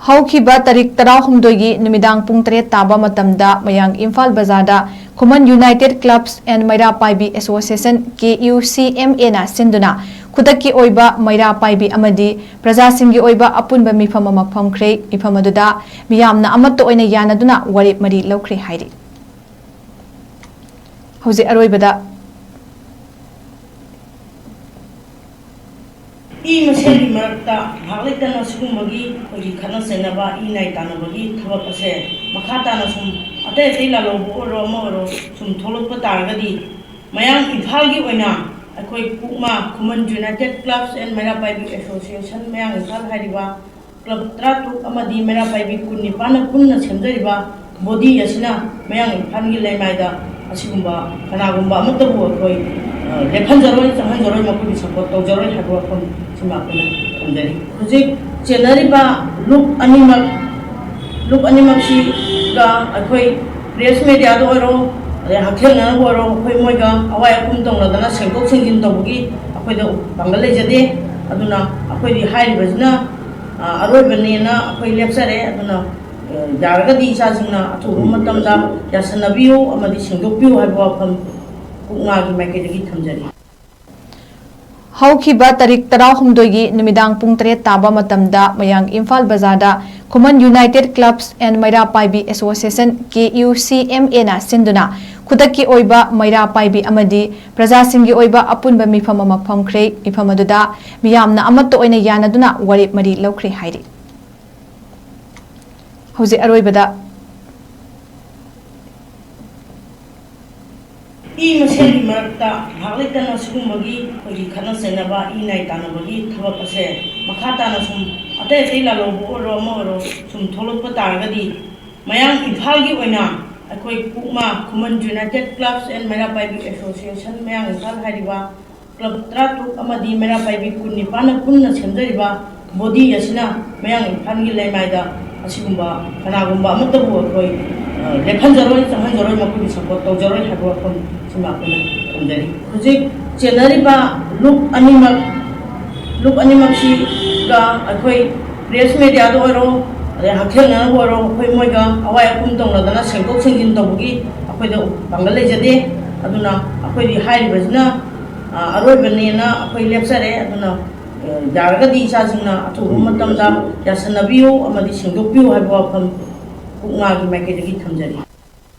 ꯍꯧꯈꯤꯕ ꯇꯥꯔꯤꯛ 16ꯒꯤ ꯅꯨꯃꯤꯗꯥꯡ ꯄꯨꯡ 3 ꯇꯥꯕ ꯃꯇꯝꯗ ꯃꯌꯥꯡ ꯏꯝꯐꯥꯜ ꯕꯖꯥꯔꯗ ꯈꯨꯃꯟ ꯌꯨꯅꯥꯏꯇꯦꯗ ꯀ꯭ꯂꯕꯁ ꯑꯦꯟ ꯃꯩꯔꯥ ꯄꯥꯏꯕꯤ ꯑꯦꯁꯣꯁꯤꯌꯦꯁꯟ 𝗣𝗜𝗣𝗏 ꯁꯤꯟꯗꯨꯅ ꯈꯨꯗꯛꯀꯤ ꯑꯣꯏꯕ ꯃꯩꯔꯥ ꯄꯥꯏꯕꯤ ꯑꯃꯗꯤ ꯄ꯭ꯔꯖꯥꯁꯤꯡꯒꯤ ꯑꯣꯏꯕ ꯑꯄꯨꯟꯕ ꯃꯤꯐꯝ ꯑꯃ ꯐꯝꯈ꯭ꯔꯦ꯫ ꯃꯤꯐꯝ ꯑꯗꯨꯗ ꯃꯤꯌꯥꯝꯅ ꯑꯃꯠꯇ ꯑꯣꯏꯅ ꯌꯥꯅꯗꯨꯅ ꯋꯥꯔꯦꯞ ꯃꯔꯤ ꯂꯧꯈ꯭ꯔꯦ ꯍꯥꯏꯔꯤ꯫ ꯍꯧꯖꯤꯛ ꯑꯔꯣꯏꯕꯗ ꯃꯁꯦꯟꯒꯤ ꯃꯔꯛꯇ ꯉꯥꯏꯍꯥꯛ ꯂꯩꯇꯅ ꯁꯤꯒꯨꯝꯕꯒꯤ ꯈꯠꯅ ꯆꯩꯅꯕ ꯅꯥꯏ ꯇꯥꯟꯅꯕꯒꯤ ꯊꯕꯛ ꯑꯁꯦ ꯃꯈꯥ ꯇꯥꯅ ꯁꯨꯝ ꯑꯇꯩ ꯂꯥꯂꯧꯕ ꯑꯣꯏꯔꯣ ꯑꯃ ꯑꯣꯏꯔꯣ ꯁꯨꯝ ꯊꯣꯛꯂꯛꯄ ꯇꯥꯔꯒꯗꯤ ꯃꯌꯥꯡ ꯏꯝꯐꯥꯜꯒꯤ ꯑꯣꯏꯅ ꯑꯩꯈꯣꯏ ꯀꯨꯛꯃꯥ ꯈꯨꯃꯟ ꯌꯨꯅꯥꯏꯇꯦꯗ ꯀ꯭ꯂꯕꯁ ꯑꯦꯟ ꯃꯩꯔꯥ ꯄꯥꯏꯕꯤ ꯑꯦꯁꯣꯁꯤꯌꯦꯁꯟ ꯃꯌꯥꯡ ꯏꯝꯐꯥꯜ ꯍꯥꯏꯔꯤꯕ ꯀ꯭ꯂꯕ 16 ꯑꯃꯗꯤ ꯃꯩꯔꯥ ꯄꯥꯏꯕꯤ 19ꯅ ꯄꯨꯟꯅ ꯁꯦꯝꯖꯔꯤꯕ ꯕꯣꯗꯤ ꯑꯁꯤꯅ ꯃꯌꯥꯡ ꯏꯝꯐꯥꯜꯒꯤ ꯂꯩꯃꯥꯏꯗ ꯑꯁꯤꯒꯨꯝꯕ ꯀꯅꯥꯒꯨꯝꯕ ꯑꯃꯠꯇꯕꯨ ꯑꯩꯈꯣꯏ ꯂꯦꯞꯍꯟꯖꯔꯣꯏ ꯆꯪꯍꯟꯖꯔꯣꯏ ꯃꯈꯣꯏꯒꯤ ꯁꯄꯣꯔꯠ ꯇꯧꯖꯔꯣꯏ ꯍꯥꯏꯕ ꯋꯥꯐꯝ ꯁꯤꯃ ꯑꯩꯈꯣꯏꯅ ꯊꯝꯖꯔꯤ꯫ ꯍꯧꯖꯤꯛ ꯆꯦꯟꯅꯔꯤꯕ ꯂꯨꯞ ꯑꯅꯤꯃꯛꯁꯤꯒ ꯑꯩꯈꯣꯏ ꯄ꯭ꯔꯦꯁ ꯃꯦꯗꯤꯌꯥꯗ ꯑꯣꯏꯔꯣ ꯑꯗꯩ ꯍꯛꯊꯦꯡꯅꯅꯕ ꯑꯣꯏꯔꯣ ꯑꯩꯈꯣꯏ ꯃꯣꯏꯒ ꯑꯋꯥꯏ ꯑꯈꯨꯝ ꯇꯧꯅꯗꯅ ꯁꯦꯡꯗꯣꯛ ꯁꯦꯡꯖꯤꯟ ꯇꯧꯕꯒꯤ ꯑꯩꯈꯣꯏꯗ ꯄꯥꯡꯒꯜ ꯂꯩꯖꯗꯦ꯫ ꯑꯗꯨꯅ ꯑꯩꯈꯣꯏꯗꯤ ꯍꯥꯏꯔꯤꯕꯁꯤꯅ ꯑꯔꯣꯏꯕꯅꯦꯅ ꯑꯩꯈꯣꯏ ꯂꯦꯞꯆꯔꯦ꯫ ꯑꯗꯨꯅ ꯌꯥꯔꯒꯗꯤ ꯏꯆꯥꯁꯤꯡꯅ ꯑꯊꯨꯕ ꯃꯇꯝꯗ ꯌꯥꯁꯟꯅꯕꯤꯌꯨ ꯑꯃꯗꯤ ꯁꯦꯡꯗꯣꯛꯄꯤꯌꯨ ꯍꯥꯏꯕ ꯋꯥꯐꯝ ꯀꯨꯛꯃꯥꯒꯤ ꯃꯥꯏꯀꯩꯗꯒꯤ ꯊꯝꯖꯔꯤ꯫ ꯍꯧꯈꯤꯕ ꯇꯥꯔꯤꯛ 16ꯒꯤ ꯅꯨꯃꯤꯗꯥꯡ ꯄꯨꯡ 3 ꯇꯥꯕ ꯃꯇꯝꯗ ꯃꯌꯥꯡ ꯏꯝꯐꯥꯜ ꯕꯖꯥꯔꯗ ꯈꯨꯃꯟ ꯌꯨꯅꯥꯏꯇꯦꯗ ꯀ꯭ꯂꯕꯁ ꯑꯦꯟ ꯃꯩꯔꯥ ꯄꯥꯏꯕꯤ ꯑꯦꯁꯣꯁꯤꯌꯦꯁꯟ 𝗣𝗜𝗣𝗏 ꯁꯤꯟꯗꯨꯅ ꯈꯨꯗꯛꯀꯤ ꯑꯣꯏꯕ ꯃꯩꯔꯥ ꯄꯥꯏꯕꯤ ꯑꯃꯗꯤ ꯄ꯭ꯔꯖꯥꯁꯤꯡꯒꯤ ꯑꯣꯏꯕ ꯑꯄꯨꯟꯕ ꯃꯤꯐꯝ ꯑꯃ ꯐꯝꯈ꯭ꯔꯦ꯫ ꯃꯤꯐꯝ ꯑꯗꯨꯗ ꯃꯤꯌꯥꯝꯅ ꯑꯃꯠꯇ ꯑꯣꯏꯅ ꯌꯥꯅꯗꯨꯅ ꯋꯥꯔꯦꯞ ꯃꯔꯤ ꯂꯧꯈ꯭ꯔꯦ ꯍꯥꯏꯔꯤ꯫ ꯍꯧꯖꯤꯛ ꯑꯔꯣꯏꯕꯗ ꯃꯁꯦꯟꯒꯤ ꯃꯔꯛꯇ ꯉꯥꯏꯍꯥꯛ ꯂꯩꯇꯅ ꯁꯤꯒꯨꯝꯕꯒꯤ ꯈꯠꯅ ꯆꯩꯅꯕ ꯅꯥꯏ ꯇꯥꯟꯅꯕꯒꯤ ꯊꯕꯛ ꯑꯁꯦ ꯃꯈꯥ ꯇꯥꯅ ꯁꯨꯝ ꯑꯇꯩ ꯂꯥꯂꯧꯕ ꯑꯣꯏꯔꯣ ꯑꯃ ꯑꯣꯏꯔꯣ ꯁꯨꯝ ꯊꯣꯛꯂꯛꯄ ꯇꯥꯔꯒꯗꯤ ꯃꯌꯥꯡ ꯏꯝꯐꯥꯜꯒꯤ ꯑꯣꯏꯅ ꯑꯩꯈꯣই ꯀꯨꯛꯃꯥ ꯈꯨꯃꯟ ꯌꯨꯅꯥꯏꯇꯦꯗ ꯀ꯭ꯂꯕꯁ ꯑꯦꯟ ꯃꯩꯔꯥ ꯄꯥꯏꯕꯤ ꯑꯦꯁꯣꯁꯤꯌꯦꯁꯟ ꯃꯌꯥꯡ ꯏꯝꯐꯥꯜ ꯍꯥꯏꯔꯤꯕ ꯀ꯭ꯂꯕ 16 ꯑꯃꯗꯤ ꯃꯩꯔꯥ ꯄꯥꯏꯕꯤ 19ꯅ ꯄꯨꯟꯅ ꯁꯦꯝꯖꯔꯤꯕ ꯕꯣꯗꯤ ꯑꯁꯤꯅ ꯃꯌꯥꯡ ꯏꯝꯐꯥꯜꯒꯤ ꯂꯩꯃꯥꯏꯗ ꯑꯁꯤꯒꯨꯝꯕ ꯀꯅꯥꯒꯨꯝꯕ ꯑꯃꯠꯇꯕꯨ ꯑꯩꯈꯣꯏ ꯂꯦꯞꯍꯟꯖꯔꯣꯏ ꯆꯪꯍꯟꯖꯔꯣꯏ ꯃꯈꯣꯏꯒꯤ ꯁꯄꯣꯔꯠ ꯇꯧꯖꯔꯣꯏ ꯍꯥꯏꯕ ꯋꯥꯐꯝ ꯁꯤꯃ ꯑꯩꯈꯣꯏꯅ ꯊꯝꯖꯔꯤ꯫ ꯍꯧꯖꯤꯛ ꯆꯦꯟꯅꯔꯤꯕ ꯂꯨꯞ ꯑꯅꯤꯃꯛꯁꯤꯒ ꯑꯩꯈꯣꯏ ꯄ꯭ꯔꯦꯁ ꯃꯦꯗꯤꯌꯥꯗ ꯑꯣꯏꯔꯣ ꯑꯗꯩ ꯍꯛꯊꯦꯡꯅꯅꯕ ꯑꯣꯏꯔꯣ ꯑꯩꯈꯣꯏ ꯃꯣꯏꯒ ꯑꯋꯥꯏ ꯑꯈꯨꯝ ꯇꯧꯅꯗꯅ ꯁꯦꯡꯗꯣꯛ ꯁꯦꯡꯖꯤꯟ ꯇꯧꯕꯒꯤ ꯑꯩꯈꯣꯏꯗ ꯄꯥꯡꯒꯜ ꯂꯩꯖꯗꯦ꯫ ꯑꯗꯨꯅ ꯑꯩꯈꯣꯏꯗꯤ ꯍꯥꯏꯔꯤꯕꯁꯤꯅ ꯑꯔꯣꯏꯕꯅꯦꯅ ꯑꯩꯈꯣꯏ ꯂꯦꯞꯆꯔꯦ꯫ ꯑꯗꯨꯅ ꯌꯥꯔꯒꯗꯤ ꯏꯆꯥꯁꯤꯡꯅ ꯑꯊꯨꯕ ꯃꯇꯝꯗ ꯌꯥꯁꯟꯅꯕꯤꯌꯨ ꯑꯃꯗꯤ ꯁꯦꯡꯗꯣꯛꯄꯤꯌꯨ ꯍꯥꯏꯕ ꯋꯥꯐꯝ ꯀꯨꯛꯃꯥꯒꯤ ꯃꯥꯏꯀꯩꯗꯒꯤ ꯊꯝꯖꯔꯤ꯫